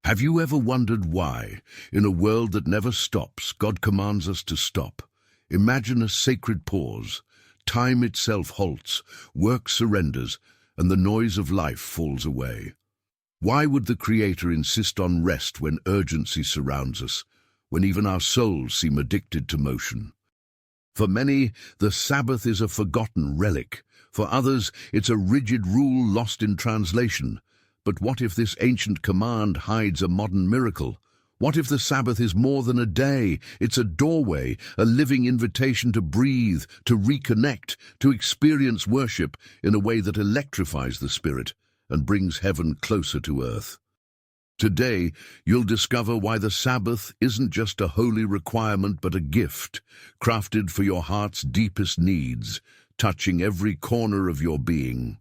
Have you ever wondered why, in a world that never stops, God commands us to stop? Imagine a sacred pause. Time itself halts, work surrenders, and the noise of life falls away. Why would the Creator insist on rest when urgency surrounds us, when even our souls seem addicted to motion? For many, the Sabbath is a forgotten relic. For others, it's a rigid rule lost in translation. But what if this ancient command hides a modern miracle? What if the Sabbath is more than a day? It's a doorway, a living invitation to breathe, to reconnect, to experience worship in a way that electrifies the spirit and brings heaven closer to earth. Today, you'll discover why the Sabbath isn't just a holy requirement but a gift, crafted for your heart's deepest needs, touching every corner of your being.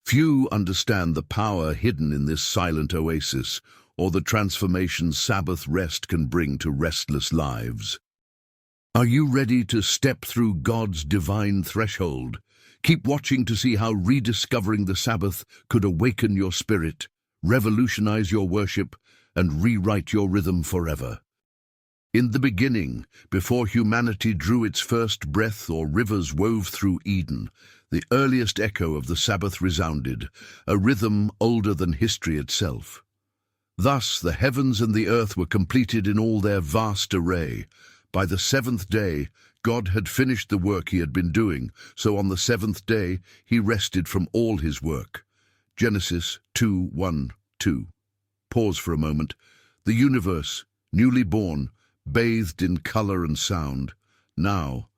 Few understand the power hidden in this silent oasis, or the transformation Sabbath rest can bring to restless lives. Are you ready to step through God's divine threshold? Keep watching to see how rediscovering the Sabbath could awaken your spirit, revolutionize your worship, and rewrite your rhythm forever. In the beginning, before humanity drew its first breath or rivers wove through Eden, the earliest echo of the Sabbath resounded, a rhythm older than history itself. Thus the heavens and the earth were completed in all their vast array. By the seventh day, God had finished the work he had been doing, so on the seventh day he rested from all his work. Genesis 2:1-2. Pause for a moment. The universe, newly born, bathed in color and sound, now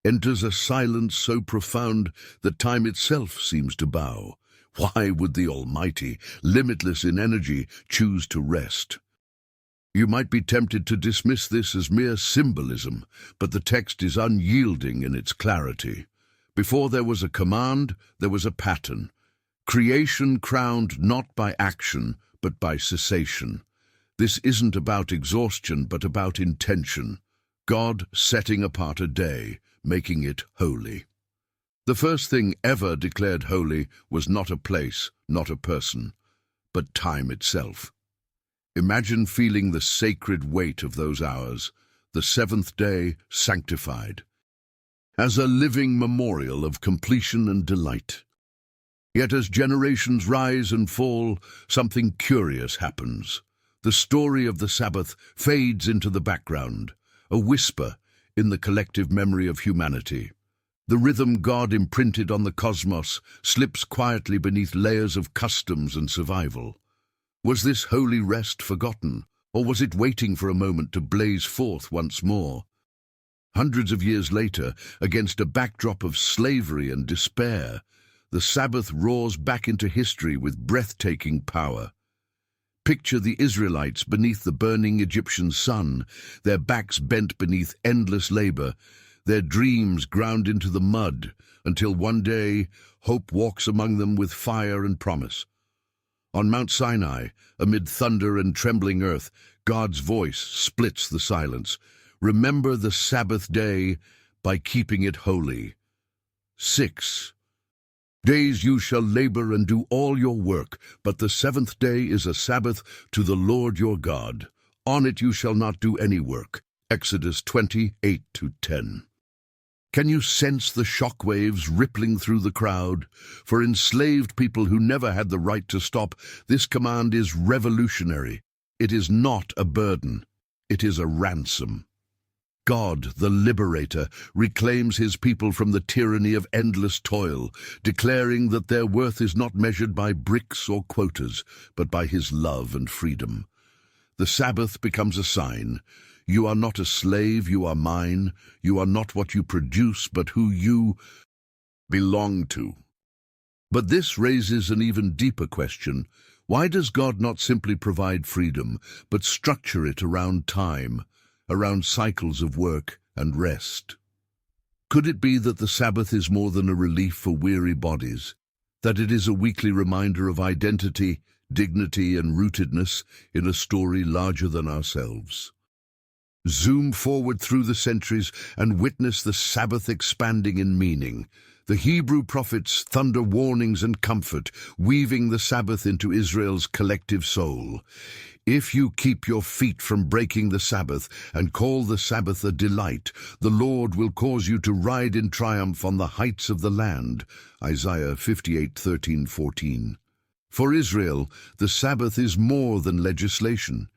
enters a silence so profound that time itself seems to bow. Why would the Almighty, limitless in energy, choose to rest? You might be tempted to dismiss this as mere symbolism, but the text is unyielding in its clarity. Before there was a command, there was a pattern. Creation crowned not by action, but by cessation. This isn't about exhaustion, but about intention. God setting apart a day, making it holy. The first thing ever declared holy was not a place, not a person, but time itself. Imagine feeling the sacred weight of those hours, the seventh day sanctified, as a living memorial of completion and delight. Yet as generations rise and fall, something curious happens. The story of the Sabbath fades into the background, a whisper in the collective memory of humanity. The rhythm God imprinted on the cosmos slips quietly beneath layers of customs and survival. Was this holy rest forgotten, or was it waiting for a moment to blaze forth once more? Hundreds of years later, against a backdrop of slavery and despair, the Sabbath roars back into history with breathtaking power. Picture the Israelites beneath the burning Egyptian sun, their backs bent beneath endless labor, their dreams ground into the mud, until one day hope walks among them with fire and promise. On Mount Sinai, amid thunder and trembling earth, God's voice splits the silence. Remember the Sabbath day by keeping it holy. 6 days you shall labor and do all your work, but the seventh day is a Sabbath to the Lord your God. On it you shall not do any work. Exodus 20:8-10. Can you sense the shockwaves rippling through the crowd? For enslaved people who never had the right to stop, this command is revolutionary. It is not a burden. It is a ransom. God, the liberator, reclaims his people from the tyranny of endless toil, declaring that their worth is not measured by bricks or quotas, but by his love and freedom. The Sabbath becomes a sign. You are not a slave, you are mine. You are not what you produce, but who you belong to. But this raises an even deeper question. Why does God not simply provide freedom, but structure it around time, around cycles of work and rest? Could it be that the Sabbath is more than a relief for weary bodies, that it is a weekly reminder of identity, dignity, and rootedness in a story larger than ourselves? Zoom forward through the centuries and witness the Sabbath expanding in meaning. The Hebrew prophets thunder warnings and comfort, weaving the Sabbath into Israel's collective soul. If you keep your feet from breaking the Sabbath and call the Sabbath a delight, the Lord will cause you to ride in triumph on the heights of the land. Isaiah 58:13-14. For Israel, the Sabbath is more than legislation.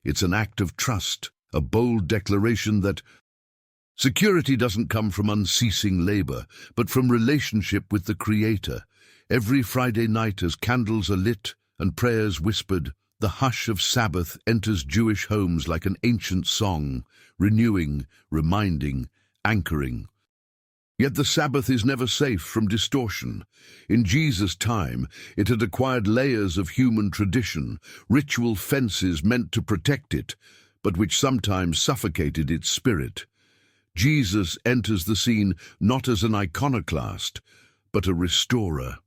It's an act of trust, a bold declaration that security doesn't come from unceasing labor, but from relationship with the Creator. Every Friday night as candles are lit and prayers whispered, the hush of Sabbath enters Jewish homes like an ancient song, renewing, reminding, anchoring. Yet the Sabbath is never safe from distortion. In Jesus' time, it had acquired layers of human tradition, ritual fences meant to protect it, but which sometimes suffocated its spirit. Jesus enters the scene not as an iconoclast, but a restorer.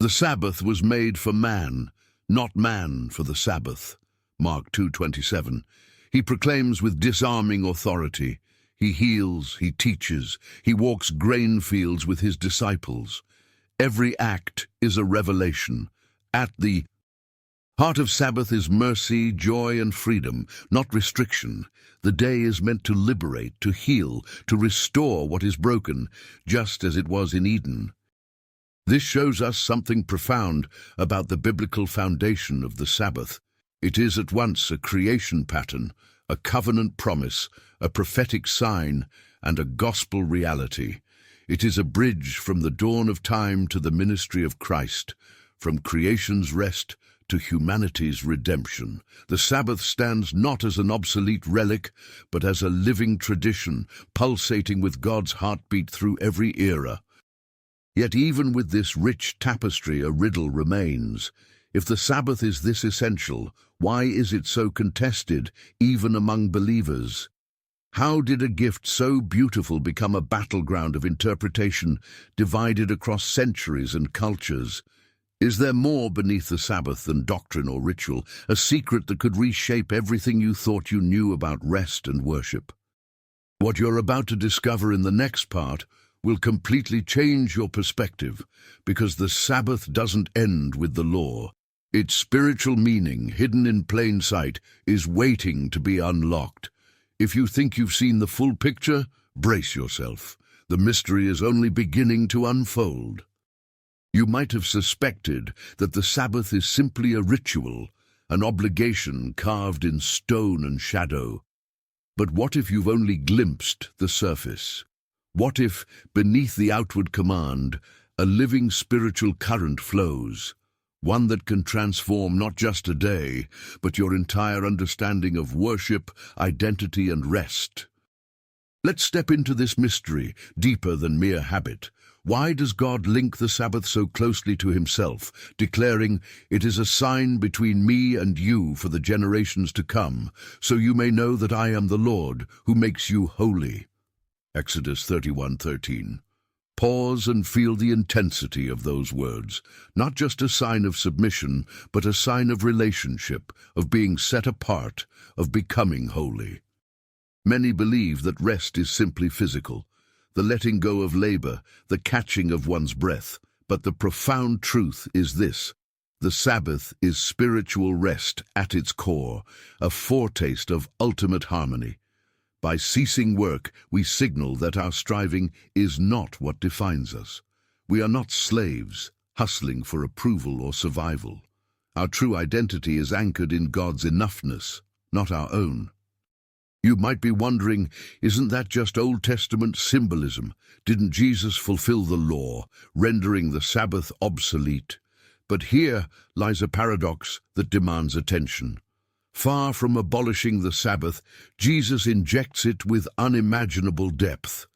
The Sabbath was made for man, not man for the Sabbath. Mark 2:27. He proclaims with disarming authority. He heals, he teaches, he walks grain fields with his disciples. Every act is a revelation. At the heart of Sabbath is mercy, joy, and freedom, not restriction. The day is meant to liberate, to heal, to restore what is broken, just as it was in Eden. This shows us something profound about the biblical foundation of the Sabbath. It is at once a creation pattern, a covenant promise, a prophetic sign, and a gospel reality. It is a bridge from the dawn of time to the ministry of Christ, from creation's rest to humanity's redemption. The Sabbath stands not as an obsolete relic, but as a living tradition, pulsating with God's heartbeat through every era. Yet even with this rich tapestry, a riddle remains. If the Sabbath is this essential, why is it so contested, even among believers? How did a gift so beautiful become a battleground of interpretation, divided across centuries and cultures? Is there more beneath the Sabbath than doctrine or ritual, a secret that could reshape everything you thought you knew about rest and worship? What you're about to discover in the next part will completely change your perspective, because the Sabbath doesn't end with the law. Its spiritual meaning, hidden in plain sight, is waiting to be unlocked. If you think you've seen the full picture, brace yourself. The mystery is only beginning to unfold. You might have suspected that the Sabbath is simply a ritual, an obligation carved in stone and shadow. But what if you've only glimpsed the surface? What if, beneath the outward command, a living spiritual current flows, one that can transform not just a day, but your entire understanding of worship, identity, and rest? Let's step into this mystery, deeper than mere habit. Why does God link the Sabbath so closely to himself, declaring, "It is a sign between me and you for the generations to come, so you may know that I am the Lord, who makes you holy"? Exodus 31:13. Pause and feel the intensity of those words, not just a sign of submission, but a sign of relationship, of being set apart, of becoming holy. Many believe that rest is simply physical, the letting go of labor, the catching of one's breath. But the profound truth is this: the Sabbath is spiritual rest at its core, a foretaste of ultimate harmony. By ceasing work, we signal that our striving is not what defines us. We are not slaves, hustling for approval or survival. Our true identity is anchored in God's enoughness, not our own. You might be wondering, isn't that just Old Testament symbolism? Didn't Jesus fulfill the law, rendering the Sabbath obsolete? But here lies a paradox that demands attention. Far from abolishing the Sabbath, Jesus injects it with unimaginable depth.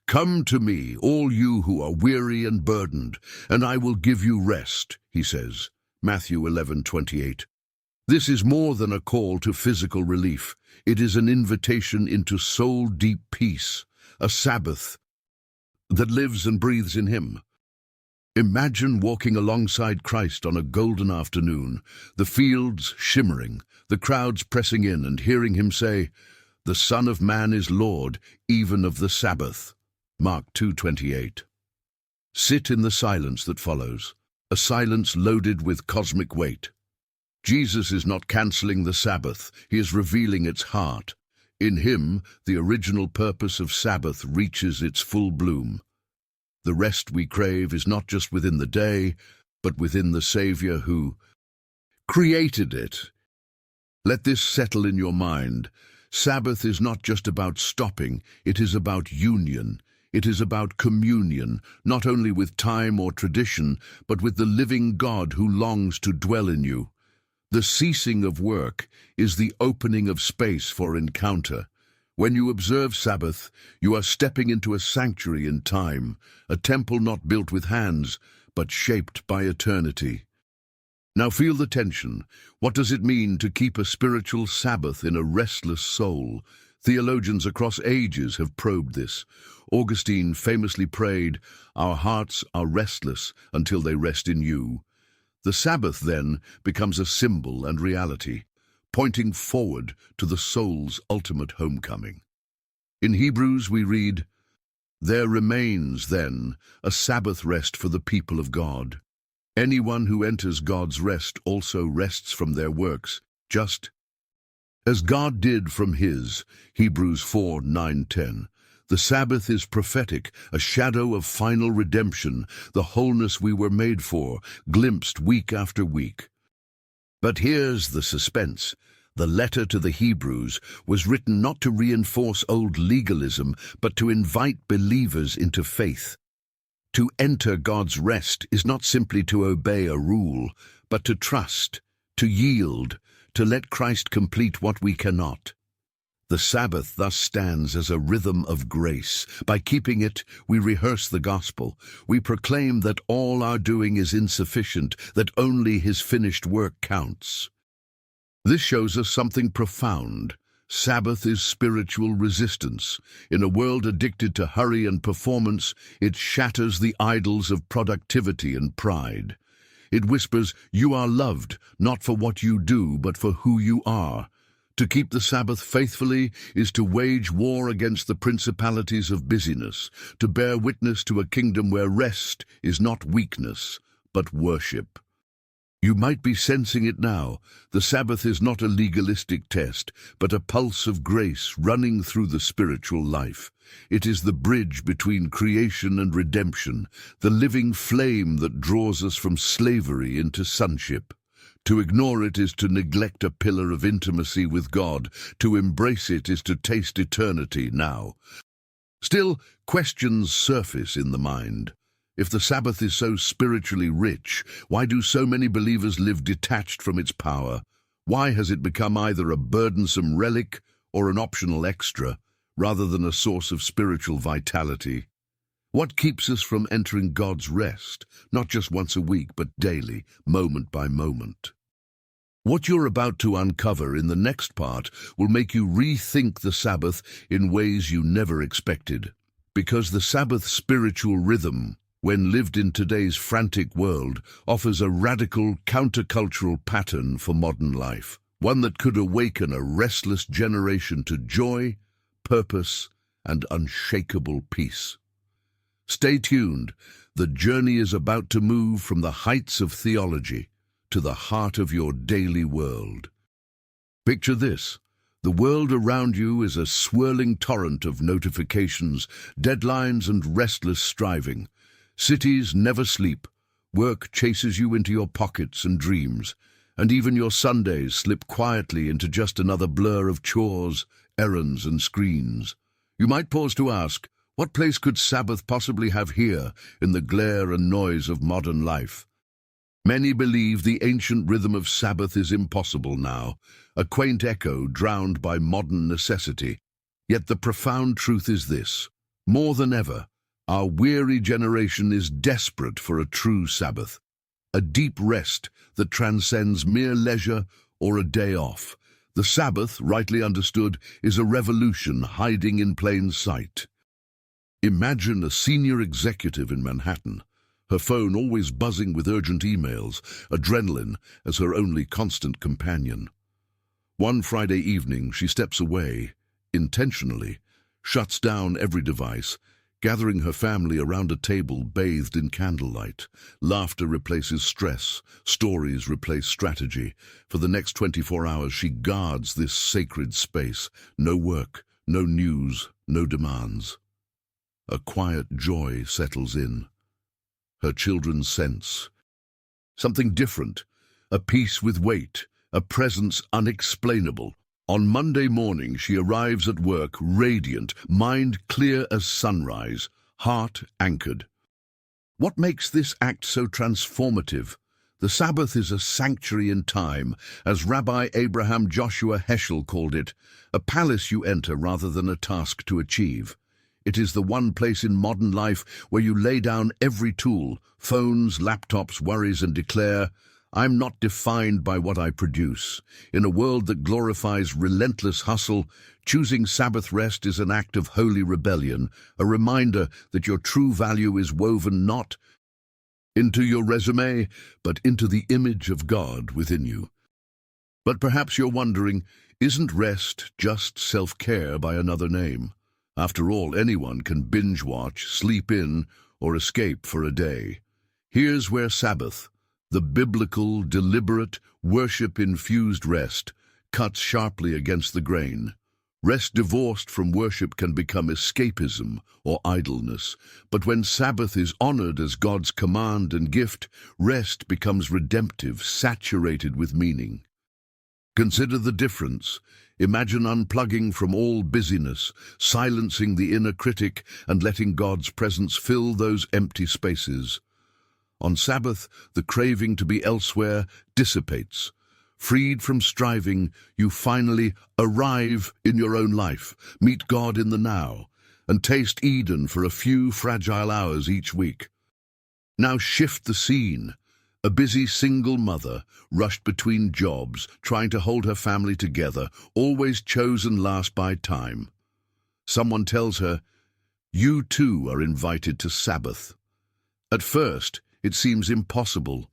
"Come to me, all you who are weary and burdened, and I will give you rest," he says. Matthew 11:28. This is more than a call to physical relief. It is an invitation into soul-deep peace, a Sabbath that lives and breathes in him. Imagine walking alongside Christ on a golden afternoon, the fields shimmering, the crowds pressing in, and hearing him say, "The Son of Man is Lord, even of the Sabbath." Mark 2:28. Sit in the silence that follows, a silence loaded with cosmic weight. Jesus is not cancelling the Sabbath, he is revealing its heart. In him, the original purpose of Sabbath reaches its full bloom. The rest we crave is not just within the day, but within the Savior who created it. Let this settle in your mind. Sabbath is not just about stopping, it is about union. It is about communion, not only with time or tradition, but with the living God who longs to dwell in you. The ceasing of work is the opening of space for encounter. When you observe Sabbath, you are stepping into a sanctuary in time, a temple not built with hands, but shaped by eternity. Now feel the tension. What does it mean to keep a spiritual Sabbath in a restless soul? Theologians across ages have probed this. Augustine famously prayed, "Our hearts are restless until they rest in you." The Sabbath, then, becomes a symbol and reality, pointing forward to the soul's ultimate homecoming. In Hebrews we read, "There remains, then, a Sabbath rest for the people of God. Anyone who enters God's rest also rests from their works, just as God did from his." Hebrews 4:9-10. The Sabbath is prophetic, a shadow of final redemption, the wholeness we were made for, glimpsed week after week. But here's the suspense. The letter to the Hebrews was written not to reinforce old legalism, but to invite believers into faith. To enter God's rest is not simply to obey a rule, but to trust, to yield, to let Christ complete what we cannot. The Sabbath thus stands as a rhythm of grace. By keeping it, we rehearse the gospel. We proclaim that all our doing is insufficient, that only his finished work counts. This shows us something profound. Sabbath is spiritual resistance. In a world addicted to hurry and performance, it shatters the idols of productivity and pride. It whispers, "You are loved, not for what you do, but for who you are." To keep the Sabbath faithfully is to wage war against the principalities of busyness, to bear witness to a kingdom where rest is not weakness, but worship. You might be sensing it now. The Sabbath is not a legalistic test, but a pulse of grace running through the spiritual life. It is the bridge between creation and redemption, the living flame that draws us from slavery into sonship. To ignore it is to neglect a pillar of intimacy with God. To embrace it is to taste eternity now. Still, questions surface in the mind. If the Sabbath is so spiritually rich, why do so many believers live detached from its power? Why has it become either a burdensome relic or an optional extra, rather than a source of spiritual vitality? What keeps us from entering God's rest, not just once a week, but daily, moment by moment? What you're about to uncover in the next part will make you rethink the Sabbath in ways you never expected. Because the Sabbath's spiritual rhythm, when lived in today's frantic world, offers a radical, countercultural pattern for modern life, one that could awaken a restless generation to joy, purpose, and unshakable peace. Stay tuned. The journey is about to move from the heights of theology to the heart of your daily world. Picture this. The world around you is a swirling torrent of notifications, deadlines, and restless striving. Cities never sleep. Work chases you into your pockets and dreams, and even your Sundays slip quietly into just another blur of chores, errands, and screens. You might pause to ask, what place could Sabbath possibly have here in the glare and noise of modern life? Many believe the ancient rhythm of Sabbath is impossible now, a quaint echo drowned by modern necessity. Yet the profound truth is this: more than ever, our weary generation is desperate for a true Sabbath, a deep rest that transcends mere leisure or a day off. The Sabbath, rightly understood, is a revolution hiding in plain sight. Imagine a senior executive in Manhattan, her phone always buzzing with urgent emails, adrenaline as her only constant companion. One Friday evening, she steps away, intentionally, shuts down every device, gathering her family around a table bathed in candlelight. Laughter replaces stress, stories replace strategy. For the next 24 hours she guards this sacred space. No work, no news, no demands. A quiet joy settles in. Her children sense something different, a peace with weight, a presence unexplainable. On Monday morning she arrives at work radiant, mind clear as sunrise, heart anchored. What makes this act so transformative? The Sabbath is a sanctuary in time, as Rabbi Abraham Joshua Heschel called it, a palace you enter rather than a task to achieve. It is the one place in modern life where you lay down every tool, phones, laptops, worries, and declare, I'm not defined by what I produce. In a world that glorifies relentless hustle, choosing Sabbath rest is an act of holy rebellion, a reminder that your true value is woven not into your resume, but into the image of God within you. But perhaps you're wondering, isn't rest just self-care by another name? After all, anyone can binge-watch, sleep in, or escape for a day. Here's where Sabbath, the biblical, deliberate, worship-infused rest, cuts sharply against the grain. Rest divorced from worship can become escapism or idleness, but when Sabbath is honored as God's command and gift, rest becomes redemptive, saturated with meaning. Consider the difference. Imagine unplugging from all busyness, silencing the inner critic, and letting God's presence fill those empty spaces. On Sabbath, the craving to be elsewhere dissipates. Freed from striving, you finally arrive in your own life, meet God in the now, and taste Eden for a few fragile hours each week. Now shift the scene. A busy single mother, rushed between jobs, trying to hold her family together, always chosen last by time. Someone tells her, you too are invited to Sabbath. At first, it seems impossible,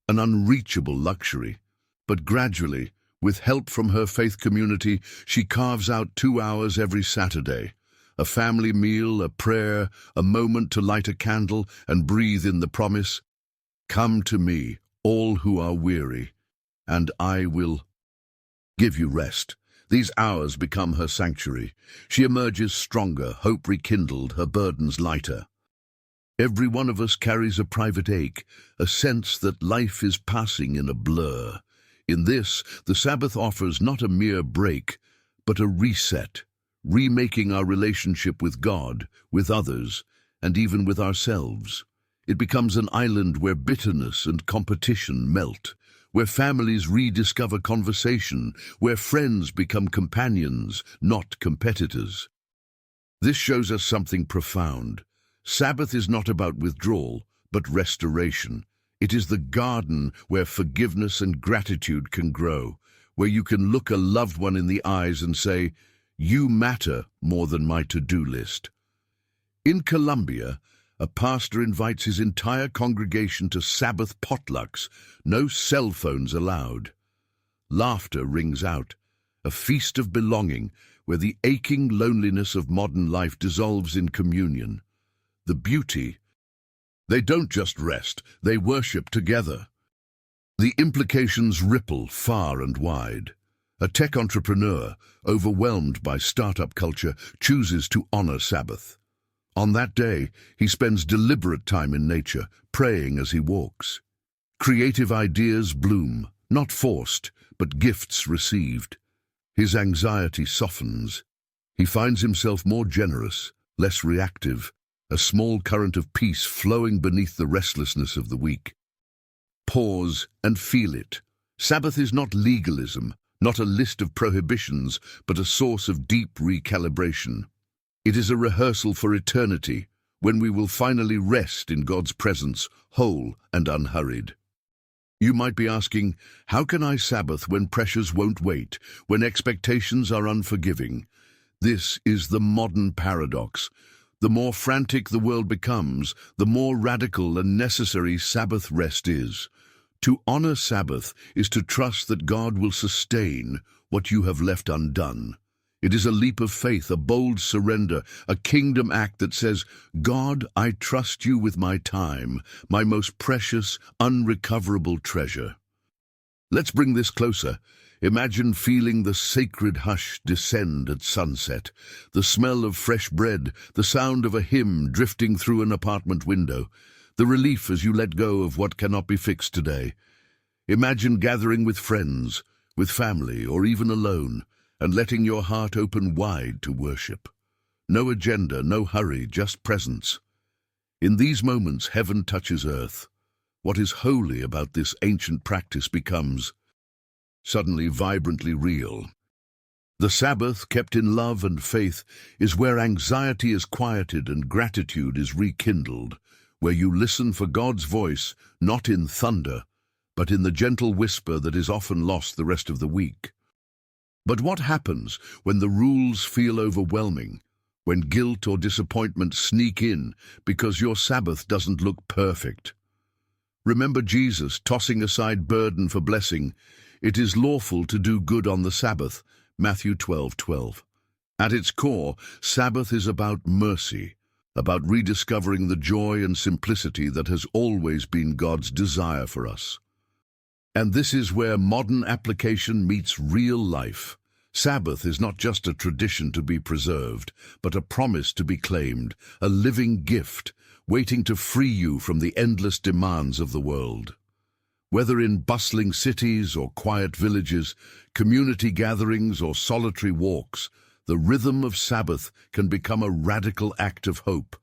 an unreachable luxury. But gradually, with help from her faith community, she carves out 2 hours every Saturday. A family meal, a prayer, a moment to light a candle and breathe in the promise, come to me, all who are weary, and I will give you rest. These hours become her sanctuary. She emerges stronger, hope rekindled, her burdens lighter. Every one of us carries a private ache, a sense that life is passing in a blur. In this, the Sabbath offers not a mere break, but a reset, remaking our relationship with God, with others, and even with ourselves. It becomes an island where bitterness and competition melt, where families rediscover conversation, where friends become companions, not competitors. This shows us something profound. Sabbath is not about withdrawal, but restoration. It is the garden where forgiveness and gratitude can grow, where you can look a loved one in the eyes and say, you matter more than my to-do list. In Colombia, a pastor invites his entire congregation to Sabbath potlucks, no cell phones allowed. Laughter rings out, a feast of belonging where the aching loneliness of modern life dissolves in communion. The beauty, they don't just rest, they worship together. The implications ripple far and wide. A tech entrepreneur, overwhelmed by startup culture, chooses to honor Sabbath. On that day, he spends deliberate time in nature, praying as he walks. Creative ideas bloom, not forced, but gifts received. His anxiety softens. He finds himself more generous, less reactive, a small current of peace flowing beneath the restlessness of the week. Pause and feel it. Sabbath is not legalism, not a list of prohibitions, but a source of deep recalibration. It is a rehearsal for eternity, when we will finally rest in God's presence, whole and unhurried. You might be asking, how can I Sabbath when pressures won't wait, when expectations are unforgiving? This is the modern paradox. The more frantic the world becomes, the more radical and necessary Sabbath rest is. To honor Sabbath is to trust that God will sustain what you have left undone. It is a leap of faith, a bold surrender, a kingdom act that says, God, I trust you with my time, my most precious, unrecoverable treasure. Let's bring this closer. Imagine feeling the sacred hush descend at sunset, the smell of fresh bread, the sound of a hymn drifting through an apartment window, the relief as you let go of what cannot be fixed today. Imagine gathering with friends, with family, or even alone, and letting your heart open wide to worship. No agenda, no hurry, just presence. In these moments, heaven touches earth. What is holy about this ancient practice becomes suddenly vibrantly real. The Sabbath, kept in love and faith, is where anxiety is quieted and gratitude is rekindled, where you listen for God's voice, not in thunder, but in the gentle whisper that is often lost the rest of the week. But what happens when the rules feel overwhelming, when guilt or disappointment sneak in because your Sabbath doesn't look perfect? Remember Jesus tossing aside burden for blessing. It is lawful to do good on the Sabbath, Matthew 12:12. At its core, Sabbath is about mercy, about rediscovering the joy and simplicity that has always been God's desire for us. And this is where modern application meets real life. Sabbath is not just a tradition to be preserved, but a promise to be claimed, a living gift, waiting to free you from the endless demands of the world. Whether in bustling cities or quiet villages, community gatherings or solitary walks, the rhythm of Sabbath can become a radical act of hope,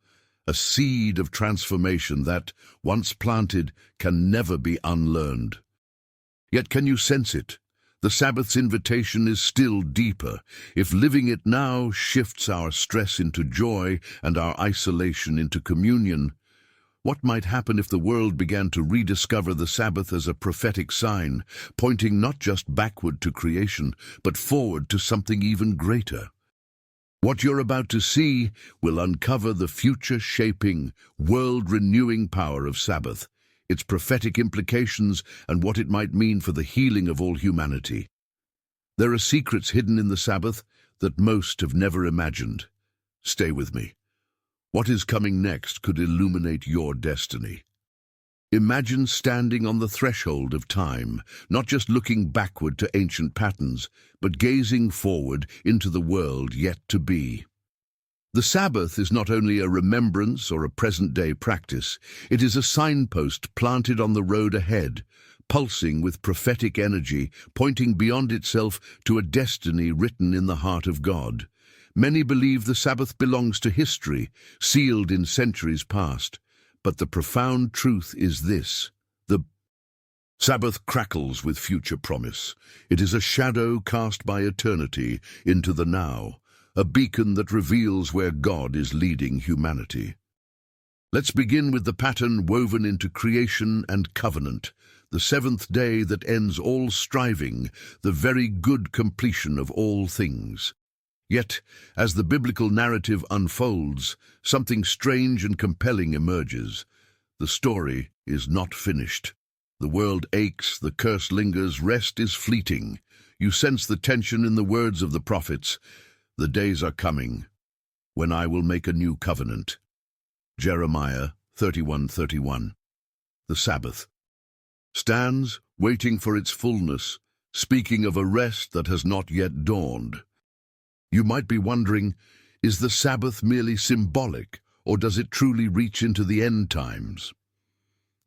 a seed of transformation that, once planted, can never be unlearned. Yet can you sense it? The Sabbath's invitation is still deeper. If living it now shifts our stress into joy and our isolation into communion, what might happen if the world began to rediscover the Sabbath as a prophetic sign, pointing not just backward to creation, but forward to something even greater? What you're about to see will uncover the future-shaping, world-renewing power of Sabbath, its prophetic implications, and what it might mean for the healing of all humanity. There are secrets hidden in the Sabbath that most have never imagined. Stay with me. What is coming next could illuminate your destiny. Imagine standing on the threshold of time, not just looking backward to ancient patterns, but gazing forward into the world yet to be. The Sabbath is not only a remembrance or a present-day practice, it is a signpost planted on the road ahead, pulsing with prophetic energy, pointing beyond itself to a destiny written in the heart of God. Many believe the Sabbath belongs to history, sealed in centuries past. But the profound truth is this: the Sabbath crackles with future promise. It is a shadow cast by eternity into the now, a beacon that reveals where God is leading humanity. Let's begin with the pattern woven into creation and covenant, the seventh day that ends all striving, the very good completion of all things. Yet, as the biblical narrative unfolds, something strange and compelling emerges. The story is not finished. The world aches, the curse lingers, rest is fleeting. You sense the tension in the words of the prophets. The days are coming when I will make a new covenant. Jeremiah 31:31. The Sabbath stands, waiting for its fullness, speaking of a rest that has not yet dawned. You might be wondering, is the Sabbath merely symbolic, or does it truly reach into the end times?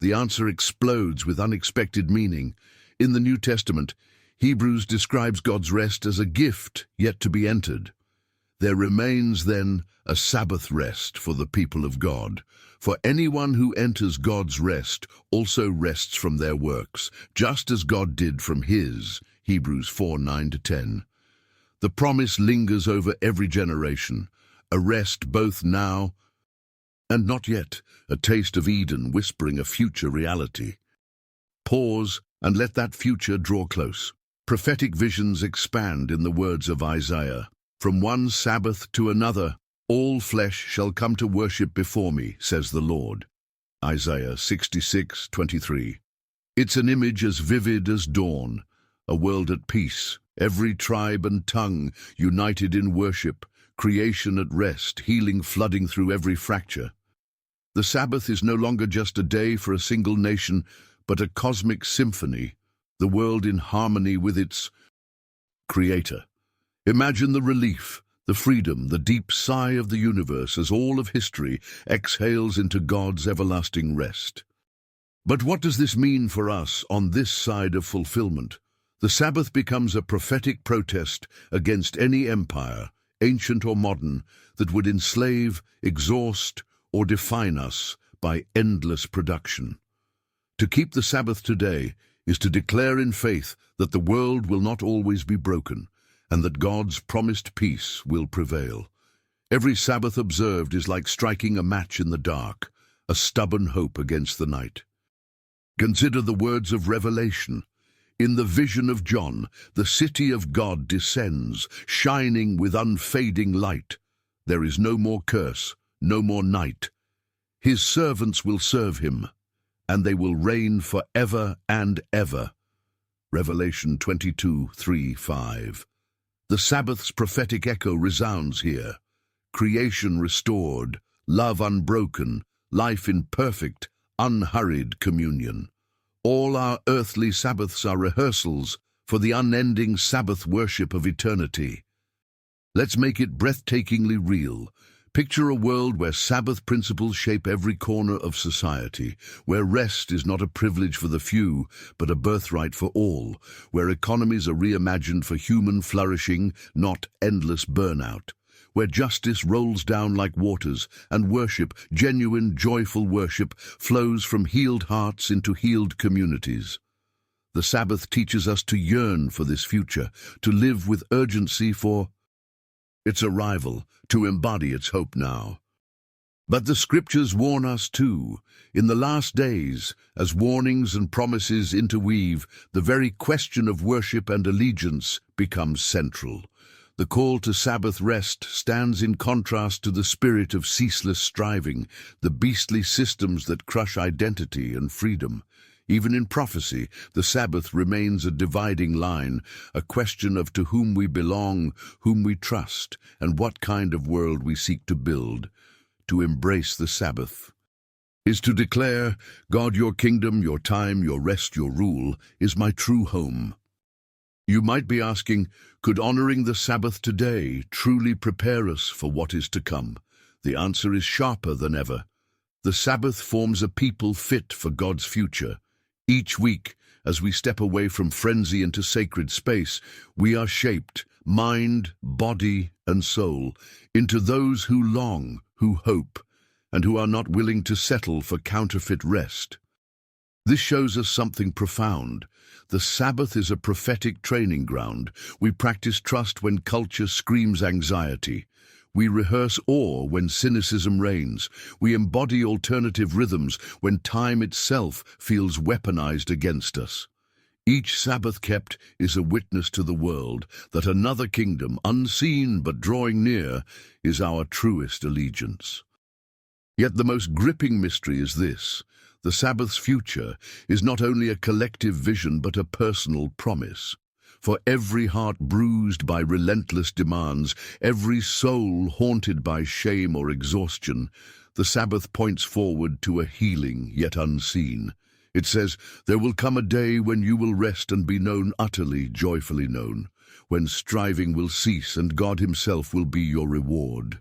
The answer explodes with unexpected meaning. In the New Testament, Hebrews describes God's rest as a gift yet to be entered. There remains, then, a Sabbath rest for the people of God. For anyone who enters God's rest also rests from their works, just as God did from his, Hebrews 4:9-10. The promise lingers over every generation, a rest both now and not yet, a taste of Eden whispering a future reality. Pause and let that future draw close. Prophetic visions expand in the words of Isaiah. From one Sabbath to another, all flesh shall come to worship before me, says the Lord. Isaiah 66:23. It's an image as vivid as dawn, a world at peace, Every tribe and tongue united in worship, creation at rest, healing flooding through every fracture. The Sabbath is no longer just a day for a single nation, but a cosmic symphony, the world in harmony with its Creator. Imagine the relief, the freedom, the deep sigh of the universe as all of history exhales into God's everlasting rest. But what does this mean for us on this side of fulfillment? The Sabbath becomes a prophetic protest against any empire, ancient or modern, that would enslave, exhaust, or define us by endless production. To keep the Sabbath today is to declare in faith that the world will not always be broken, and that God's promised peace will prevail. Every Sabbath observed is like striking a match in the dark, a stubborn hope against the night. Consider the words of Revelation. In the vision of John, the city of God descends, shining with unfading light. There is no more curse, no more night. His servants will serve him, and they will reign forever and ever. Revelation 22:3-5. The Sabbath's prophetic echo resounds here. Creation restored, love unbroken, life in perfect, unhurried communion. All our earthly Sabbaths are rehearsals for the unending Sabbath worship of eternity. Let's make it breathtakingly real. Picture a world where Sabbath principles shape every corner of society, where rest is not a privilege for the few, but a birthright for all, where economies are reimagined for human flourishing, not endless burnout, where justice rolls down like waters, and worship, genuine, joyful worship, flows from healed hearts into healed communities. The Sabbath teaches us to yearn for this future, to live with urgency for its arrival, to embody its hope now. But the Scriptures warn us too. In the last days, as warnings and promises interweave, the very question of worship and allegiance becomes central. The call to Sabbath rest stands in contrast to the spirit of ceaseless striving, the beastly systems that crush identity and freedom. Even in prophecy, the Sabbath remains a dividing line, a question of to whom we belong, whom we trust, and what kind of world we seek to build. To embrace the Sabbath is to declare, God, your kingdom, your time, your rest, your rule is my true home. You might be asking, could honoring the Sabbath today truly prepare us for what is to come? The answer is sharper than ever. The Sabbath forms a people fit for God's future. Each week, as we step away from frenzy into sacred space, we are shaped, mind, body, and soul, into those who long, who hope, and who are not willing to settle for counterfeit rest. This shows us something profound. The Sabbath is a prophetic training ground. We practice trust when culture screams anxiety. We rehearse awe when cynicism reigns. We embody alternative rhythms when time itself feels weaponized against us. Each Sabbath kept is a witness to the world that another kingdom, unseen but drawing near, is our truest allegiance. Yet the most gripping mystery is this. The Sabbath's future is not only a collective vision but a personal promise. For every heart bruised by relentless demands, every soul haunted by shame or exhaustion, the Sabbath points forward to a healing yet unseen. It says, there will come a day when you will rest and be known utterly, joyfully known, when striving will cease and God himself will be your reward.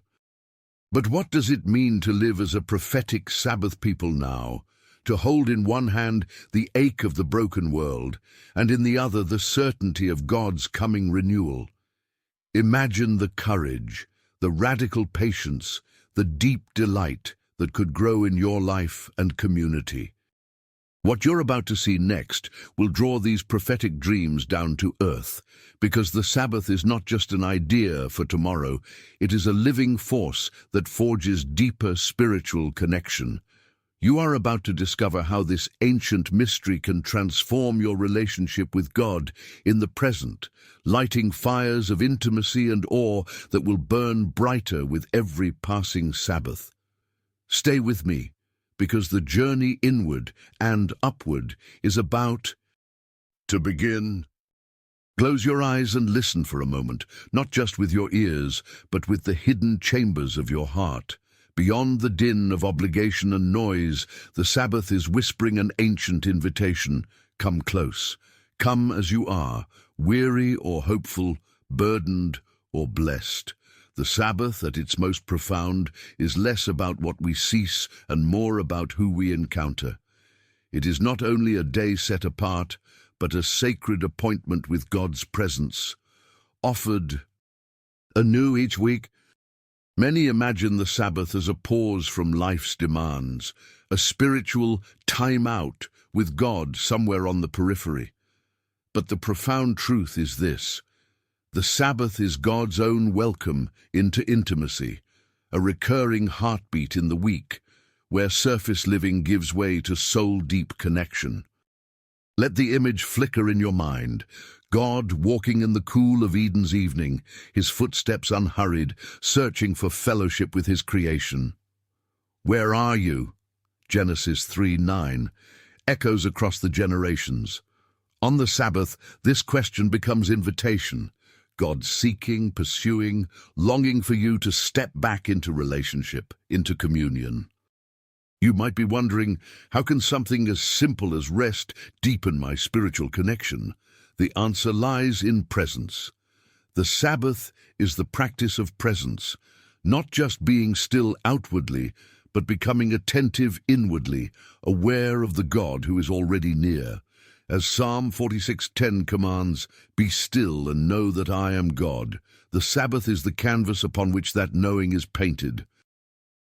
But what does it mean to live as a prophetic Sabbath people now? To hold in one hand the ache of the broken world, and in the other the certainty of God's coming renewal. Imagine the courage, the radical patience, the deep delight that could grow in your life and community. What you're about to see next will draw these prophetic dreams down to earth, because the Sabbath is not just an idea for tomorrow, it is a living force that forges deeper spiritual connection. You are about to discover how this ancient mystery can transform your relationship with God in the present, lighting fires of intimacy and awe that will burn brighter with every passing Sabbath. Stay with me, because the journey inward and upward is about to begin. Close your eyes and listen for a moment, not just with your ears, but with the hidden chambers of your heart. Beyond the din of obligation and noise, the Sabbath is whispering an ancient invitation. Come close. Come as you are, weary or hopeful, burdened or blessed. The Sabbath, at its most profound, is less about what we cease and more about who we encounter. It is not only a day set apart, but a sacred appointment with God's presence, offered anew each week. Many imagine the Sabbath as a pause from life's demands, a spiritual time out with God somewhere on the periphery. But the profound truth is this: the Sabbath is God's own welcome into intimacy, a recurring heartbeat in the week, where surface living gives way to soul-deep connection. Let the image flicker in your mind. God walking in the cool of Eden's evening, his footsteps unhurried, searching for fellowship with his creation. Where are you? Genesis 3:9 echoes across the generations. On the Sabbath, this question becomes invitation. God seeking, pursuing, longing for you to step back into relationship, into communion. You might be wondering, how can something as simple as rest deepen my spiritual connection? The answer lies in presence. The Sabbath is the practice of presence, not just being still outwardly, but becoming attentive inwardly, aware of the God who is already near. As Psalm 46:10 commands, "Be still and know that I am God." The Sabbath is the canvas upon which that knowing is painted.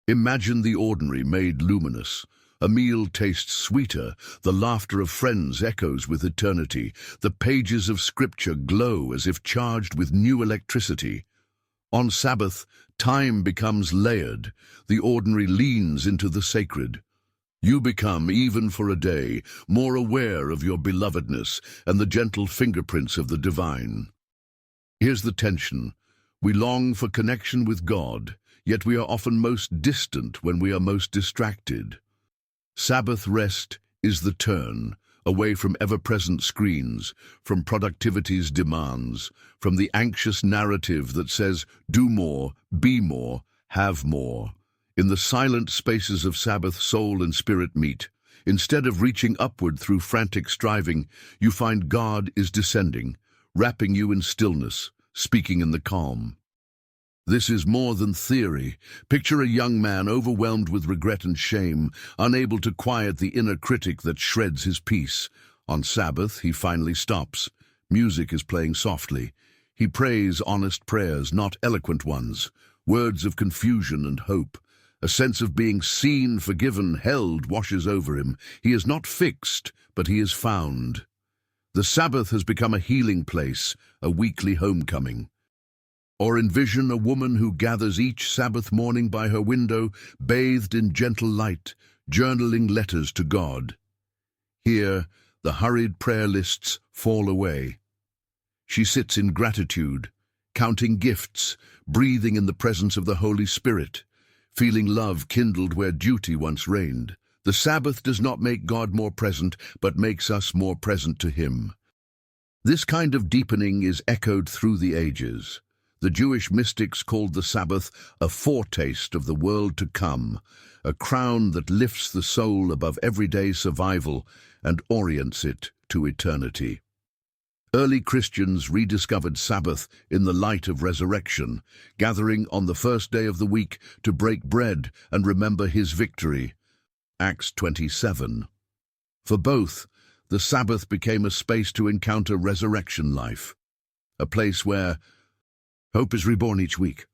Imagine the ordinary made luminous. A meal tastes sweeter, the laughter of friends echoes with eternity, the pages of Scripture glow as if charged with new electricity. On Sabbath, time becomes layered, the ordinary leans into the sacred. You become, even for a day, more aware of your belovedness and the gentle fingerprints of the divine. Here's the tension. We long for connection with God, yet we are often most distant when we are most distracted. Sabbath rest is the turn, away from ever-present screens, from productivity's demands, from the anxious narrative that says, do more, be more, have more. In the silent spaces of Sabbath, soul and spirit meet. Instead of reaching upward through frantic striving, you find God is descending, wrapping you in stillness, speaking in the calm. This is more than theory. Picture a young man overwhelmed with regret and shame, unable to quiet the inner critic that shreds his peace. On Sabbath, he finally stops. Music is playing softly. He prays honest prayers, not eloquent ones, words of confusion and hope. A sense of being seen, forgiven, held washes over him. He is not fixed, but he is found. The Sabbath has become a healing place, a weekly homecoming. Or envision a woman who gathers each Sabbath morning by her window, bathed in gentle light, journaling letters to God. Here, the hurried prayer lists fall away. She sits in gratitude, counting gifts, breathing in the presence of the Holy Spirit, feeling love kindled where duty once reigned. The Sabbath does not make God more present, but makes us more present to Him. This kind of deepening is echoed through the ages. The Jewish mystics called the Sabbath a foretaste of the world to come, a crown that lifts the soul above everyday survival and orients it to eternity. Early Christians rediscovered Sabbath in the light of resurrection, gathering on the first day of the week to break bread and remember His victory. Acts 27. For both, the Sabbath became a space to encounter resurrection life, a place where hope is reborn each week.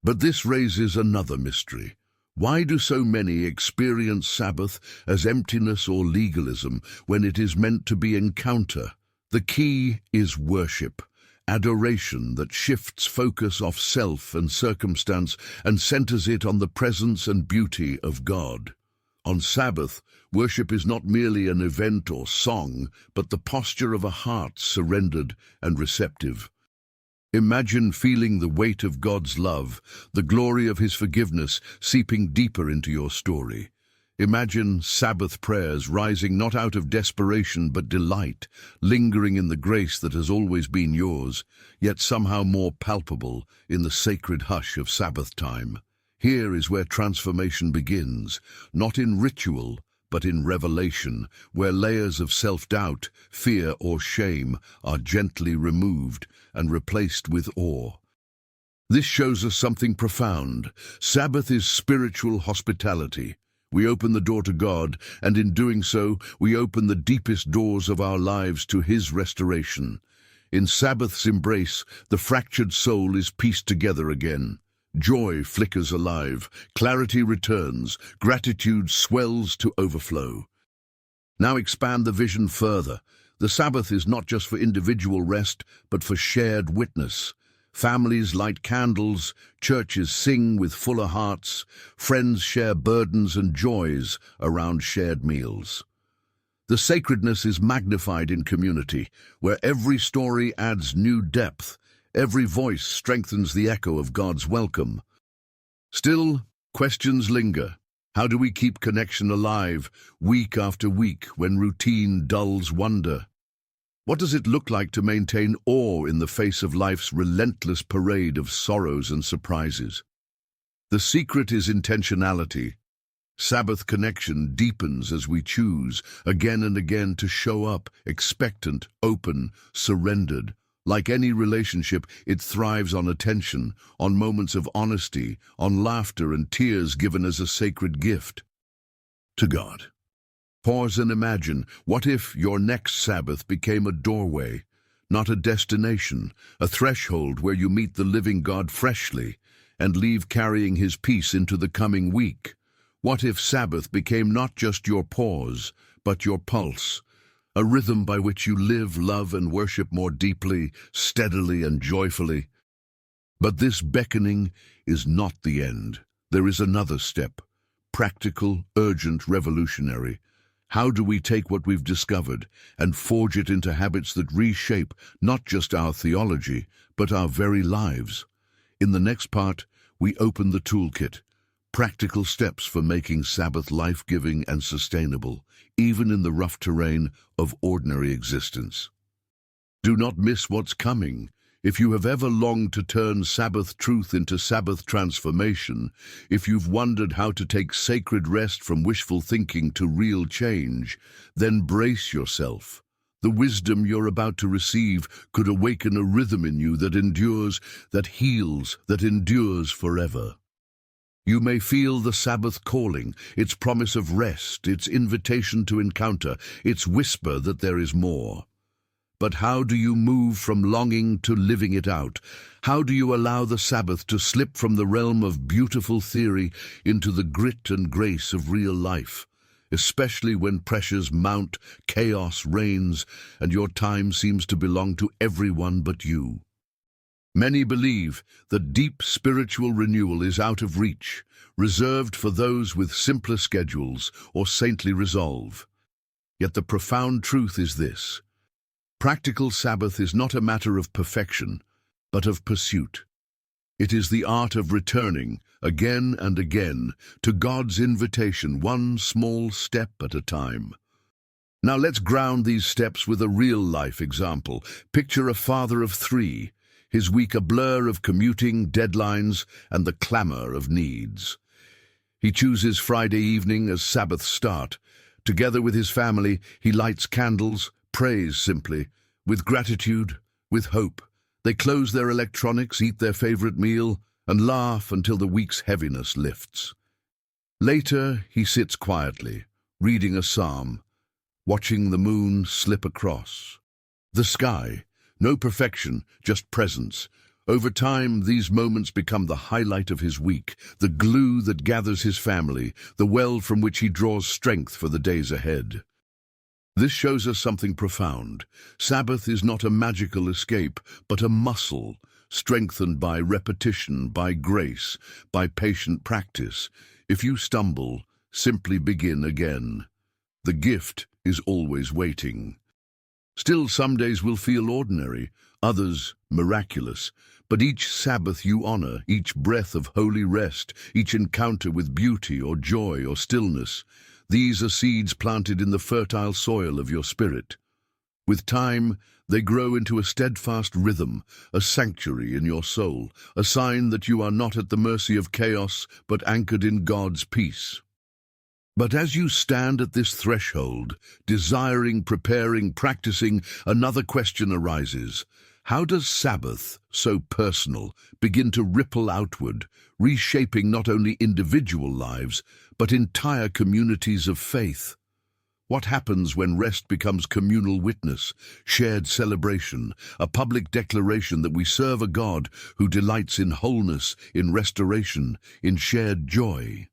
But this raises another mystery. Why do so many experience Sabbath as emptiness or legalism when it is meant to be encounter? The key is worship, adoration that shifts focus off self and circumstance and centers it on the presence and beauty of God. On Sabbath, worship is not merely an event or song, but the posture of a heart surrendered and receptive. Imagine feeling the weight of God's love, the glory of His forgiveness seeping deeper into your story. Imagine Sabbath prayers rising not out of desperation but delight, lingering in the grace that has always been yours, yet somehow more palpable in the sacred hush of Sabbath time. Here is where transformation begins, not in ritual, but in revelation, where layers of self-doubt, fear, or shame are gently removed and replaced with awe. This shows us something profound. Sabbath is spiritual hospitality. We open the door to God, and in doing so, we open the deepest doors of our lives to His restoration. In Sabbath's embrace, the fractured soul is pieced together again. Joy flickers alive, clarity returns, gratitude swells to overflow. Now expand the vision further. The Sabbath is not just for individual rest, but for shared witness. Families light candles, churches sing with fuller hearts, friends share burdens and joys around shared meals. The sacredness is magnified in community, where every story adds new depth, every voice strengthens the echo of God's welcome. Still, questions linger. How do we keep connection alive, week after week, when routine dulls wonder? What does it look like to maintain awe in the face of life's relentless parade of sorrows and surprises? The secret is intentionality. Sabbath connection deepens as we choose, again and again, to show up, expectant, open, surrendered. Like any relationship, it thrives on attention, on moments of honesty, on laughter and tears given as a sacred gift to God. Pause and imagine, what if your next Sabbath became a doorway, not a destination, a threshold where you meet the living God freshly and leave carrying His peace into the coming week? What if Sabbath became not just your pause, but your pulse, a rhythm by which you live, love, and worship more deeply, steadily, and joyfully? But this beckoning is not the end. There is another step, practical, urgent, revolutionary. How do we take what we've discovered and forge it into habits that reshape not just our theology, but our very lives? In the next part, we open the toolkit, practical steps for making Sabbath life-giving and sustainable, even in the rough terrain of ordinary existence. Do not miss what's coming. If you have ever longed to turn Sabbath truth into Sabbath transformation, if you've wondered how to take sacred rest from wishful thinking to real change, then brace yourself. The wisdom you're about to receive could awaken a rhythm in you that endures, that heals, that endures forever. You may feel the Sabbath calling, its promise of rest, its invitation to encounter, its whisper that there is more. But how do you move from longing to living it out? How do you allow the Sabbath to slip from the realm of beautiful theory into the grit and grace of real life, especially when pressures mount, chaos reigns, and your time seems to belong to everyone but you? Many believe that deep spiritual renewal is out of reach, reserved for those with simpler schedules or saintly resolve. Yet the profound truth is this: practical Sabbath is not a matter of perfection, but of pursuit. It is the art of returning, again and again, to God's invitation, one small step at a time. Now let's ground these steps with a real-life example. Picture a father of three, his week a blur of commuting, deadlines, and the clamor of needs. He chooses Friday evening as Sabbath start. Together with his family, he lights candles, prays simply, with gratitude, with hope. They close their electronics, eat their favorite meal, and laugh until the week's heaviness lifts. Later, he sits quietly, reading a psalm, watching the moon slip across the sky. No perfection, just presence. Over time, these moments become the highlight of his week, the glue that gathers his family, the well from which he draws strength for the days ahead. This shows us something profound. Sabbath is not a magical escape, but a muscle, strengthened by repetition, by grace, by patient practice. If you stumble, simply begin again. The gift is always waiting. Still, some days will feel ordinary. others miraculous. But each Sabbath you honor, each breath of holy rest, each encounter with beauty or joy or stillness, these are seeds planted in the fertile soil of your spirit. With time, they grow into a steadfast rhythm, a sanctuary in your soul, a sign that you are not at the mercy of chaos, but anchored in God's peace. But as you stand at this threshold, desiring, preparing, practicing, another question arises. How does Sabbath, so personal, begin to ripple outward, reshaping not only individual lives, but entire communities of faith? What happens when rest becomes communal witness, shared celebration, a public declaration that we serve a God who delights in wholeness, in restoration, in shared joy?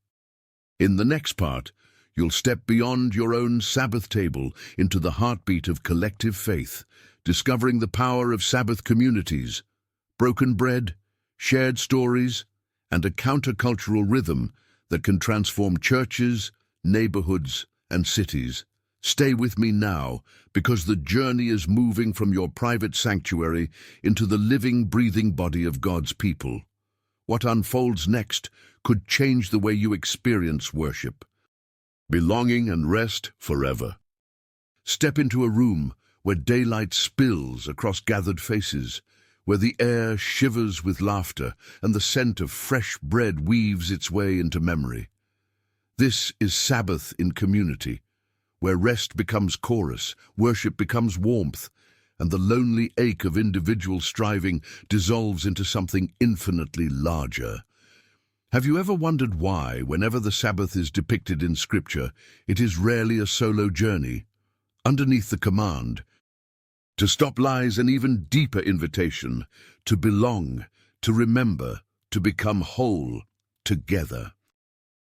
In the next part, you'll step beyond your own Sabbath table into the heartbeat of collective faith, discovering the power of Sabbath communities, broken bread, shared stories, and a countercultural rhythm that can transform churches, neighborhoods, and cities. Stay with me now, because the journey is moving from your private sanctuary into the living, breathing body of God's people. What unfolds next could change the way you experience worship, belonging and rest forever. Step into a room where daylight spills across gathered faces, where the air shivers with laughter and the scent of fresh bread weaves its way into memory. This is Sabbath in community, where rest becomes chorus, worship becomes warmth, and the lonely ache of individual striving dissolves into something infinitely larger. Have you ever wondered why, whenever the Sabbath is depicted in Scripture, it is rarely a solo journey? Underneath the command to stop lies an even deeper invitation to belong, to remember, to become whole together.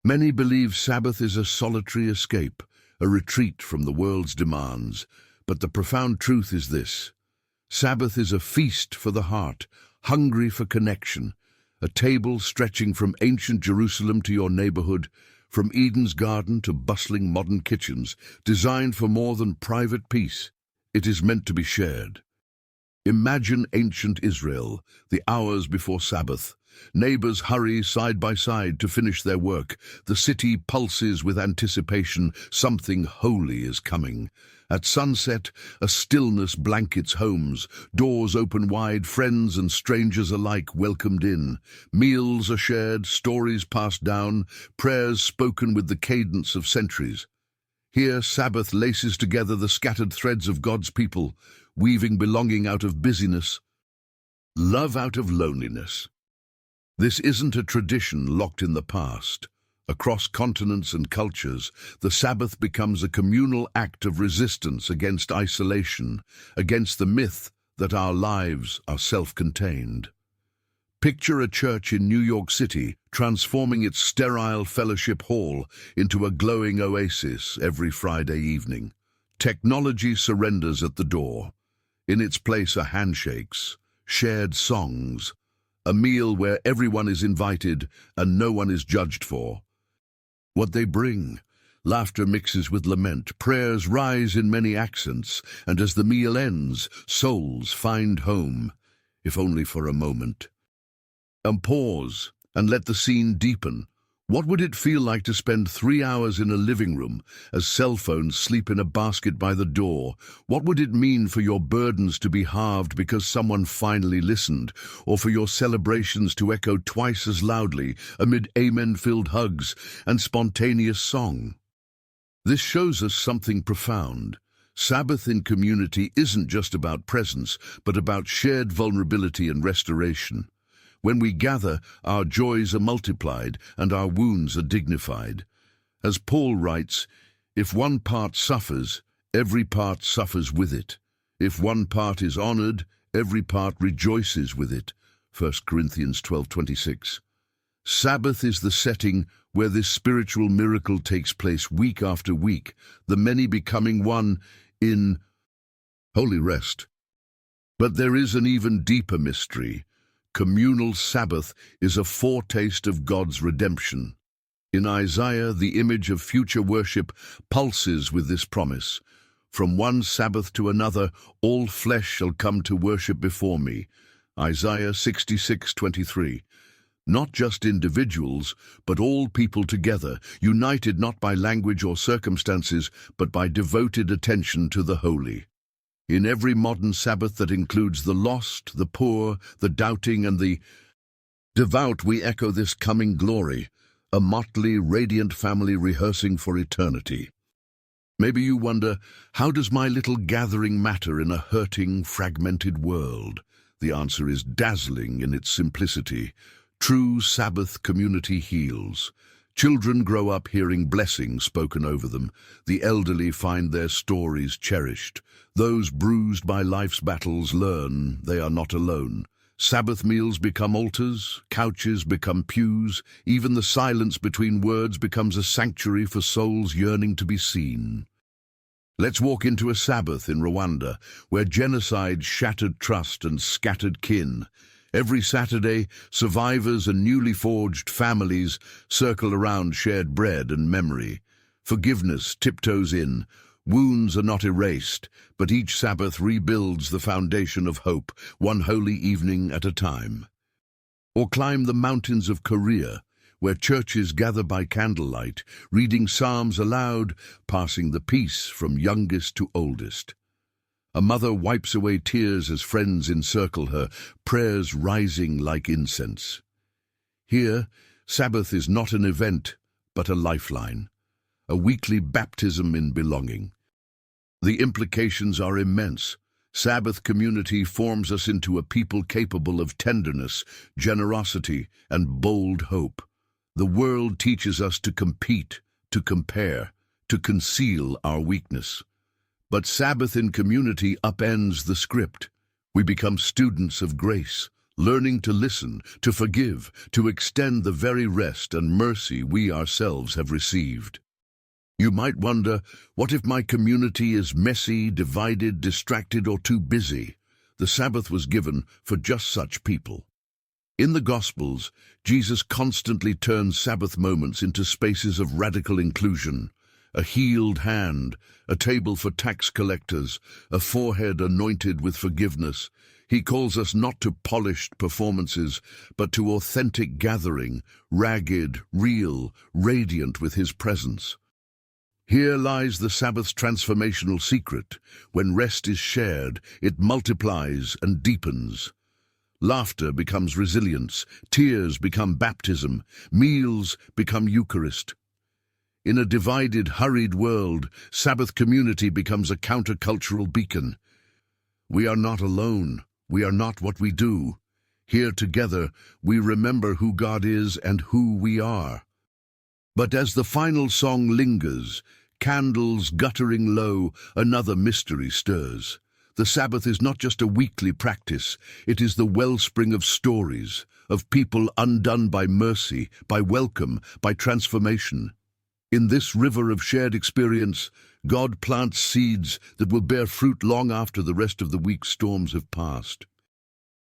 Many believe Sabbath is a solitary escape, a retreat from the world's demands, but the profound truth is this: Sabbath is a feast for the heart, hungry for connection, a table stretching from ancient Jerusalem to your neighborhood, from Eden's garden to bustling modern kitchens, designed for more than private peace. It is meant to be shared. Imagine ancient Israel, the hours before Sabbath. Neighbors hurry side by side to finish their work. The city pulses with anticipation. Something holy is coming. At sunset, a stillness blankets homes. Doors open wide, friends and strangers alike welcomed in. Meals are shared, stories passed down, prayers spoken with the cadence of centuries. Here, Sabbath laces together the scattered threads of God's people, weaving belonging out of busyness, love out of loneliness. This isn't a tradition locked in the past. Across continents and cultures, the Sabbath becomes a communal act of resistance against isolation, against the myth that our lives are self-contained. Picture a church in New York City transforming its sterile fellowship hall into a glowing oasis every Friday evening. Technology surrenders at the door. In its place are handshakes, shared songs, a meal where everyone is invited and no one is judged for what they bring. Laughter mixes with lament, prayers rise in many accents, and as the meal ends, souls find home, if only for a moment. And pause, and let the scene deepen. What would it feel like to spend 3 hours in a living room as cell phones sleep in a basket by the door? What would it mean for your burdens to be halved because someone finally listened, or for your celebrations to echo twice as loudly amid amen-filled hugs and spontaneous song? This shows us something profound. Sabbath in community isn't just about presence, but about shared vulnerability and restoration. When we gather, our joys are multiplied and our wounds are dignified. As Paul writes, if one part suffers, every part suffers with it. If one part is honored, every part rejoices with it. 1 Corinthians 12:26. Sabbath is the setting where this spiritual miracle takes place week after week, the many becoming one in holy rest. But there is an even deeper mystery. Communal Sabbath is a foretaste of God's redemption. In Isaiah, the image of future worship pulses with this promise. From one Sabbath to another, all flesh shall come to worship before me. Isaiah 66:23. Not just individuals, but all people together, united not by language or circumstances, but by devoted attention to the holy. In every modern Sabbath that includes the lost, the poor, the doubting, and the devout, we echo this coming glory, a motley, radiant family rehearsing for eternity. Maybe you wonder, how does my little gathering matter in a hurting, fragmented world? The answer is dazzling in its simplicity. True Sabbath community heals. Children grow up hearing blessings spoken over them. The elderly find their stories cherished. Those bruised by life's battles learn they are not alone. Sabbath meals become altars, couches become pews, even the silence between words becomes a sanctuary for souls yearning to be seen. Let's walk into a Sabbath in Rwanda, where genocide shattered trust and scattered kin. Every Saturday, survivors and newly forged families circle around shared bread and memory. Forgiveness tiptoes in. Wounds are not erased, but each Sabbath rebuilds the foundation of hope, one holy evening at a time. Or climb the mountains of Korea, where churches gather by candlelight, reading psalms aloud, passing the peace from youngest to oldest. A mother wipes away tears as friends encircle her, prayers rising like incense. Here, Sabbath is not an event, but a lifeline, a weekly baptism in belonging. The implications are immense. Sabbath community forms us into a people capable of tenderness, generosity, and bold hope. The world teaches us to compete, to compare, to conceal our weakness. But Sabbath in community upends the script. We become students of grace, learning to listen, to forgive, to extend the very rest and mercy we ourselves have received. You might wonder, what if my community is messy, divided, distracted, or too busy? The Sabbath was given for just such people. In the Gospels, Jesus constantly turns Sabbath moments into spaces of radical inclusion. A healed hand, a table for tax collectors, a forehead anointed with forgiveness. He calls us not to polished performances, but to authentic gathering, ragged, real, radiant with His presence. Here lies the Sabbath's transformational secret. When rest is shared, it multiplies and deepens. Laughter becomes resilience, tears become baptism, meals become Eucharist. In a divided, hurried world, Sabbath community becomes a countercultural beacon. We are not alone. We are not what we do. Here together, we remember who God is and who we are. But as the final song lingers, candles guttering low, another mystery stirs. The Sabbath is not just a weekly practice, it is the wellspring of stories, of people undone by mercy, by welcome, by transformation. In this river of shared experience, God plants seeds that will bear fruit long after the rest of the week's storms have passed.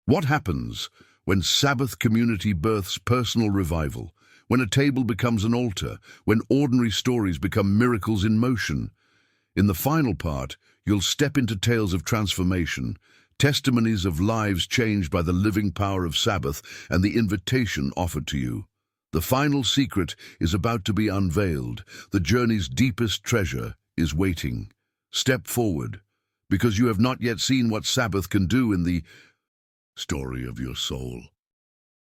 What happens when Sabbath community births personal revival? When a table becomes an altar, when ordinary stories become miracles in motion? In the final part, you'll step into tales of transformation, testimonies of lives changed by the living power of Sabbath and the invitation offered to you. The final secret is about to be unveiled. The journey's deepest treasure is waiting. Step forward, because you have not yet seen what Sabbath can do in the story of your soul.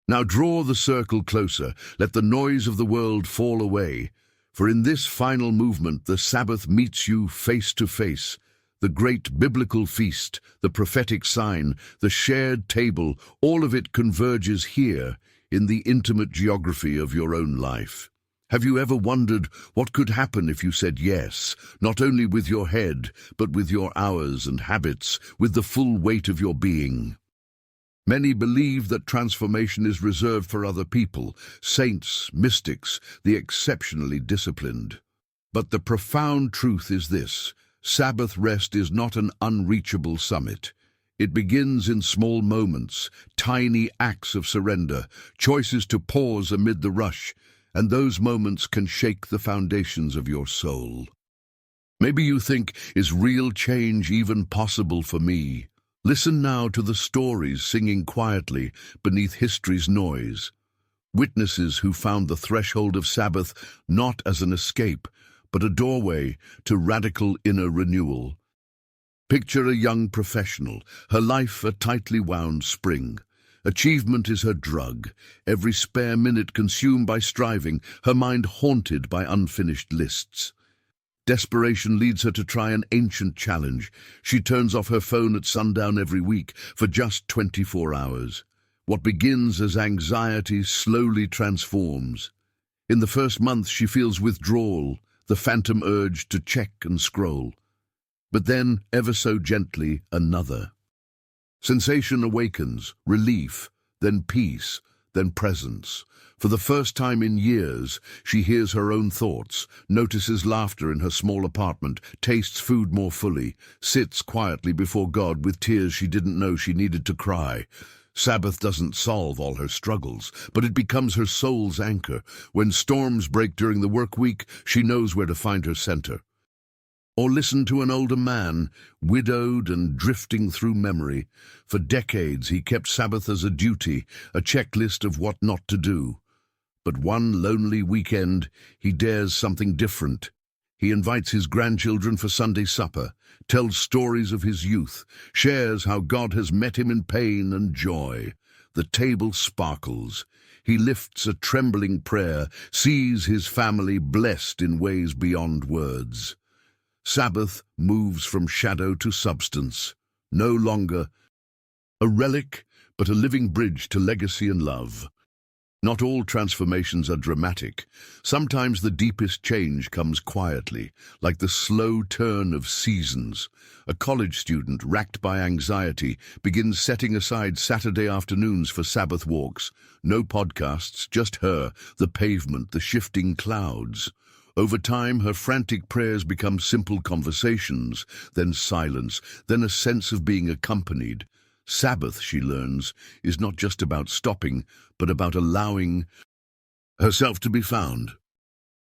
Now draw the circle closer, let the noise of the world fall away, for in this final movement the Sabbath meets you face to face. The great biblical feast, the prophetic sign, the shared table, all of it converges here in the intimate geography of your own life. Have you ever wondered what could happen if you said yes, not only with your head, but with your hours and habits, with the full weight of your being? Many believe that transformation is reserved for other people, saints, mystics, the exceptionally disciplined. But the profound truth is this: Sabbath rest is not an unreachable summit. It begins in small moments, tiny acts of surrender, choices to pause amid the rush, and those moments can shake the foundations of your soul. Maybe you think, is real change even possible for me? Listen now to the stories singing quietly beneath history's noise. Witnesses who found the threshold of Sabbath not as an escape, but a doorway to radical inner renewal. Picture a young professional, her life a tightly wound spring. Achievement is her drug, every spare minute consumed by striving, her mind haunted by unfinished lists. Desperation leads her to try an ancient challenge. She turns off her phone at sundown every week for just 24 hours. What begins as anxiety slowly transforms. In the first month she feels withdrawal, the phantom urge to check and scroll. But then, ever so gently, another. Sensation awakens, relief, then peace, then presence. For the first time in years, she hears her own thoughts, notices laughter in her small apartment, tastes food more fully, sits quietly before God with tears she didn't know she needed to cry. Sabbath doesn't solve all her struggles, but it becomes her soul's anchor. When storms break during the work week, she knows where to find her center. Or listen to an older man, widowed and drifting through memory. For decades he kept Sabbath as a duty, a checklist of what not to do. But one lonely weekend, he dares something different. He invites his grandchildren for Sunday supper, tells stories of his youth, shares how God has met him in pain and joy. The table sparkles. He lifts a trembling prayer, sees his family blessed in ways beyond words. Sabbath moves from shadow to substance, no longer a relic, but a living bridge to legacy and love. Not all transformations are dramatic. Sometimes the deepest change comes quietly, like the slow turn of seasons. A college student, racked by anxiety, begins setting aside Saturday afternoons for Sabbath walks. No podcasts, just her, the pavement, the shifting clouds. Over time, her frantic prayers become simple conversations, then silence, then a sense of being accompanied. Sabbath, she learns, is not just about stopping, but about allowing herself to be found.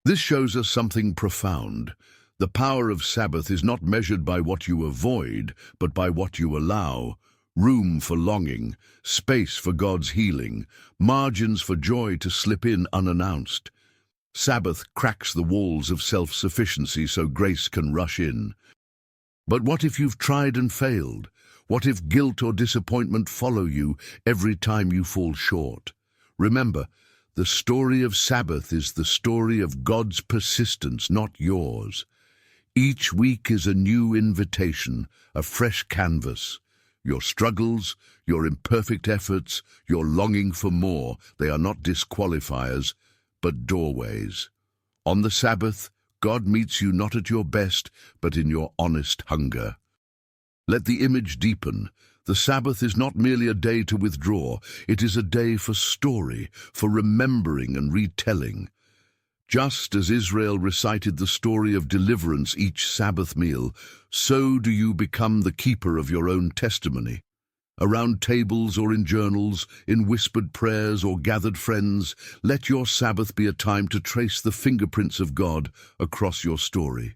This shows us something profound. The power of Sabbath is not measured by what you avoid, but by what you allow. Room for longing, space for God's healing, margins for joy to slip in unannounced. Sabbath cracks the walls of self-sufficiency so grace can rush in. But what if you've tried and failed? What if guilt or disappointment follow you every time you fall short? Remember, the story of Sabbath is the story of God's persistence, not yours. Each week is a new invitation, a fresh canvas. Your struggles, your imperfect efforts, your longing for more, they are not disqualifiers, but doorways. On the Sabbath, God meets you not at your best, but in your honest hunger. Let the image deepen. The Sabbath is not merely a day to withdraw, it is a day for story, for remembering and retelling. Just as Israel recited the story of deliverance each Sabbath meal, so do you become the keeper of your own testimony. Around tables or in journals, in whispered prayers or gathered friends, let your Sabbath be a time to trace the fingerprints of God across your story.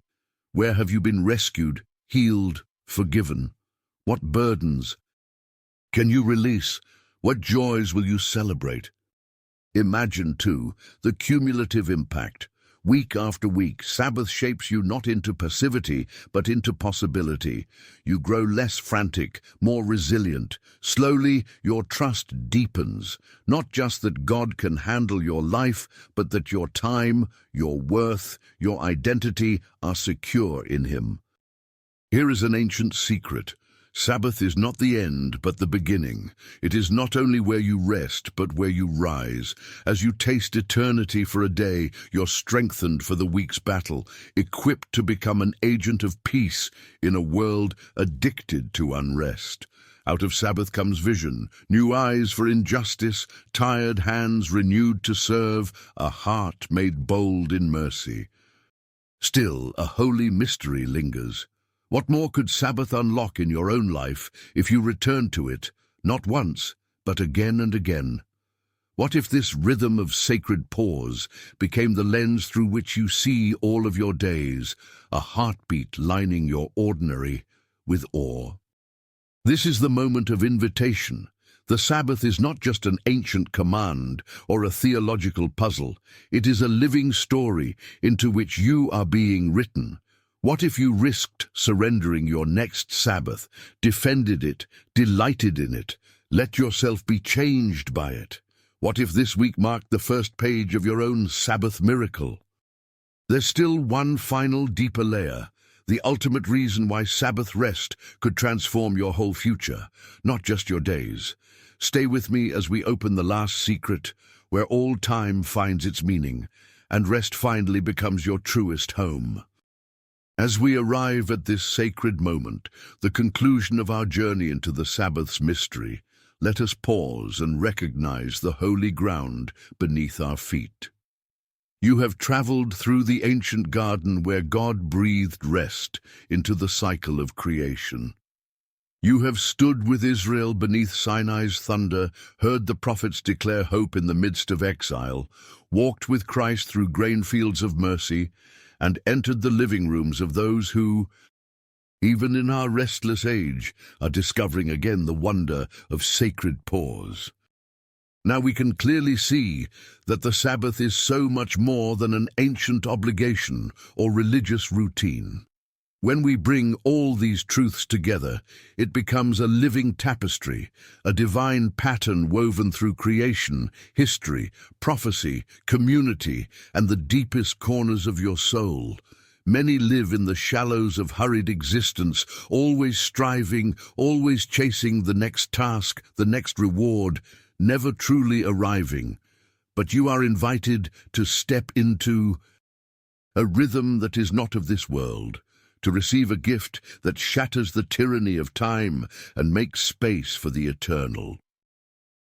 Where have you been rescued, healed, forgiven? What burdens can you release? What joys will you celebrate? Imagine, too, the cumulative impact. Week after week, Sabbath shapes you not into passivity, but into possibility. You grow less frantic, more resilient. Slowly, your trust deepens. Not just that God can handle your life, but that your time, your worth, your identity are secure in Him. Here is an ancient secret. Sabbath is not the end, but the beginning. It is not only where you rest, but where you rise. As you taste eternity for a day, you're strengthened for the week's battle, equipped to become an agent of peace in a world addicted to unrest. Out of Sabbath comes vision, new eyes for injustice, tired hands renewed to serve, a heart made bold in mercy. Still, a holy mystery lingers. What more could Sabbath unlock in your own life if you return to it, not once, but again and again? What if this rhythm of sacred pause became the lens through which you see all of your days, a heartbeat lining your ordinary with awe? This is the moment of invitation. The Sabbath is not just an ancient command or a theological puzzle. It is a living story into which you are being written. What if you risked surrendering your next Sabbath, defended it, delighted in it, let yourself be changed by it? What if this week marked the first page of your own Sabbath miracle? There's still one final deeper layer, the ultimate reason why Sabbath rest could transform your whole future, not just your days. Stay with me as we open the last secret, where all time finds its meaning, and rest finally becomes your truest home. As we arrive at this sacred moment, the conclusion of our journey into the Sabbath's mystery, let us pause and recognize the holy ground beneath our feet. You have traveled through the ancient garden where God breathed rest into the cycle of creation. You have stood with Israel beneath Sinai's thunder, heard the prophets declare hope in the midst of exile, walked with Christ through grain fields of mercy, and entered the living rooms of those who, even in our restless age, are discovering again the wonder of sacred pause. Now we can clearly see that the Sabbath is so much more than an ancient obligation or religious routine. When we bring all these truths together, it becomes a living tapestry, a divine pattern woven through creation, history, prophecy, community, and the deepest corners of your soul. Many live in the shallows of hurried existence, always striving, always chasing the next task, the next reward, never truly arriving. But you are invited to step into a rhythm that is not of this world, to receive a gift that shatters the tyranny of time and makes space for the eternal.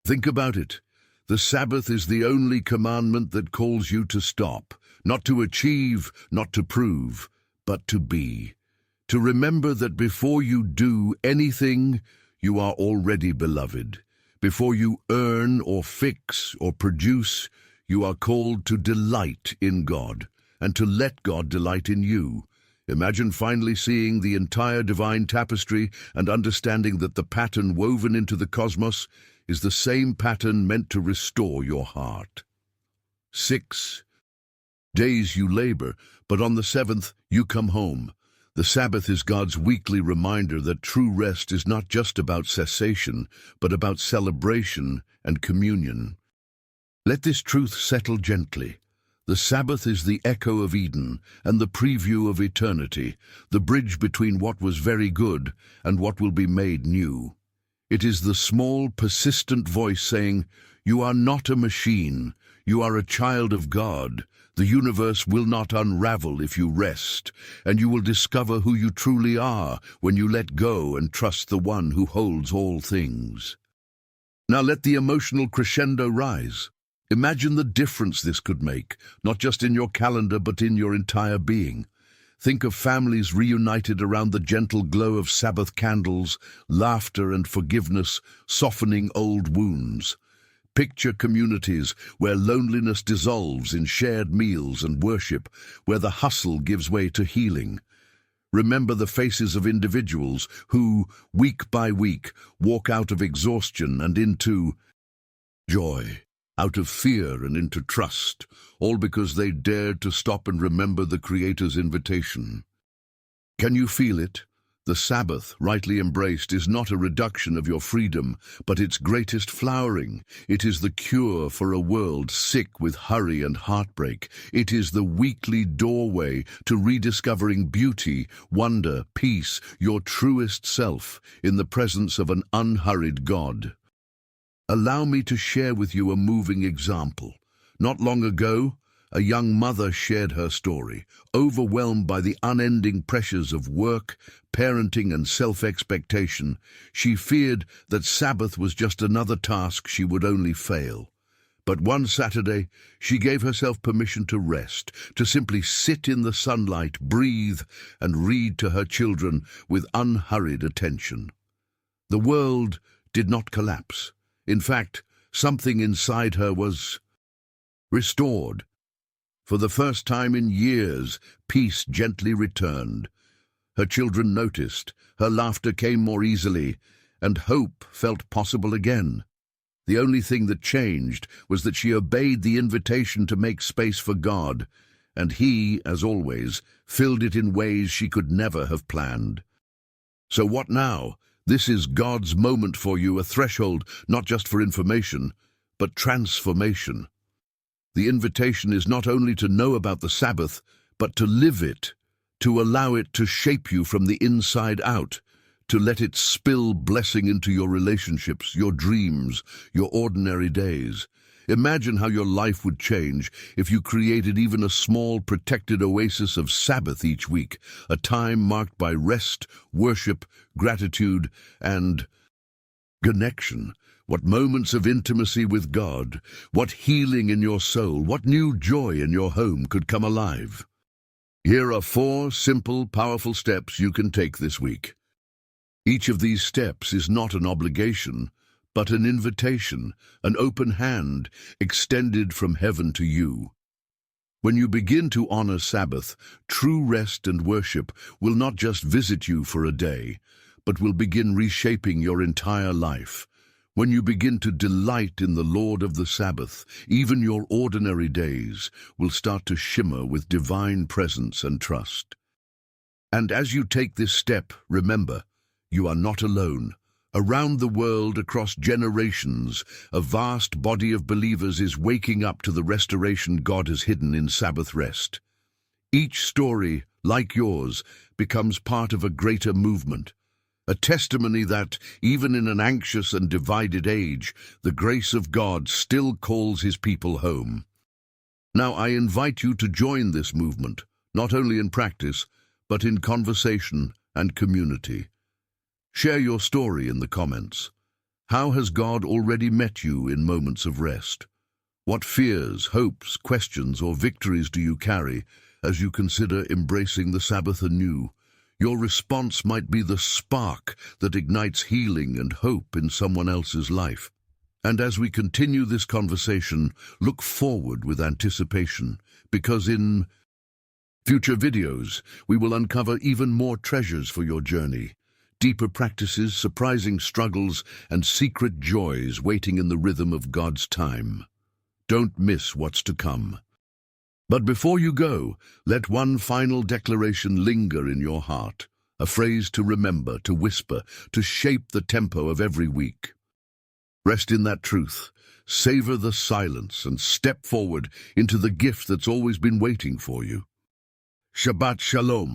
Think about it. The Sabbath is the only commandment that calls you to stop, not to achieve, not to prove, but to be. To remember that before you do anything, you are already beloved. Before you earn or fix or produce, you are called to delight in God and to let God delight in you. Imagine finally seeing the entire divine tapestry and understanding that the pattern woven into the cosmos is the same pattern meant to restore your heart. 6 days you labor, but on the seventh you come home. The Sabbath is God's weekly reminder that true rest is not just about cessation, but about celebration and communion. Let this truth settle gently. The Sabbath is the echo of Eden and the preview of eternity, the bridge between what was very good and what will be made new. It is the small, persistent voice saying, "You are not a machine, you are a child of God. The universe will not unravel if you rest, and you will discover who you truly are when you let go and trust the one who holds all things." Now let the emotional crescendo rise. Imagine the difference this could make, not just in your calendar but in your entire being. Think of families reunited around the gentle glow of Sabbath candles, laughter and forgiveness softening old wounds. Picture communities where loneliness dissolves in shared meals and worship, where the hustle gives way to healing. Remember the faces of individuals who, week by week, walk out of exhaustion and into joy, out of fear and into trust, all because they dared to stop and remember the Creator's invitation. Can you feel it? The Sabbath, rightly embraced, is not a reduction of your freedom, but its greatest flowering. It is the cure for a world sick with hurry and heartbreak. It is the weekly doorway to rediscovering beauty, wonder, peace, your truest self, in the presence of an unhurried God. Allow me to share with you a moving example. Not long ago, a young mother shared her story, overwhelmed by the unending pressures of work, parenting, and self-expectation. She feared that Sabbath was just another task she would only fail. But one Saturday, she gave herself permission to rest, to simply sit in the sunlight, breathe, and read to her children with unhurried attention. The world did not collapse. In fact, Something inside her was restored. For the first time in years, peace gently returned. Her children noticed, her laughter came more easily, and hope felt possible again. The only thing that changed was that she obeyed the invitation to make space for God, and He, as always, filled it in ways she could never have planned. So what now? This is God's moment for you, a threshold not just for information, but transformation. The invitation is not only to know about the Sabbath, but to live it, to allow it to shape you from the inside out, to let it spill blessing into your relationships, your dreams, your ordinary days. Imagine how your life would change if you created even a small protected oasis of Sabbath each week, a time marked by rest, worship, gratitude, and connection. What moments of intimacy with God, what healing in your soul, what new joy in your home could come alive. Here are 4 simple, powerful steps you can take this week. Each of these steps is not an obligation, but an invitation, an open hand extended from heaven to you. When you begin to honor Sabbath, true rest and worship will not just visit you for a day, but will begin reshaping your entire life. When you begin to delight in the Lord of the Sabbath, even your ordinary days will start to shimmer with divine presence and trust. And as you take this step, remember, you are not alone. Around the world, across generations, a vast body of believers is waking up to the restoration God has hidden in Sabbath rest. Each story, like yours, becomes part of a greater movement. A testimony that, even in an anxious and divided age, the grace of God still calls His people home. Now I invite you to join this movement, not only in practice, but in conversation and community. Share your story in the comments. How has God already met you in moments of rest? What fears, hopes, questions, or victories do you carry as you consider embracing the Sabbath anew? Your response might be the spark that ignites healing and hope in someone else's life. And as we continue this conversation, look forward with anticipation, because in future videos, we will uncover even more treasures for your journey. Deeper practices, surprising struggles, and secret joys waiting in the rhythm of God's time. Don't miss what's to come. But before you go, let one final declaration linger in your heart, a phrase to remember, to whisper, to shape the tempo of every week. Rest in that truth, savor the silence, and step forward into the gift that's always been waiting for you. Shabbat Shalom.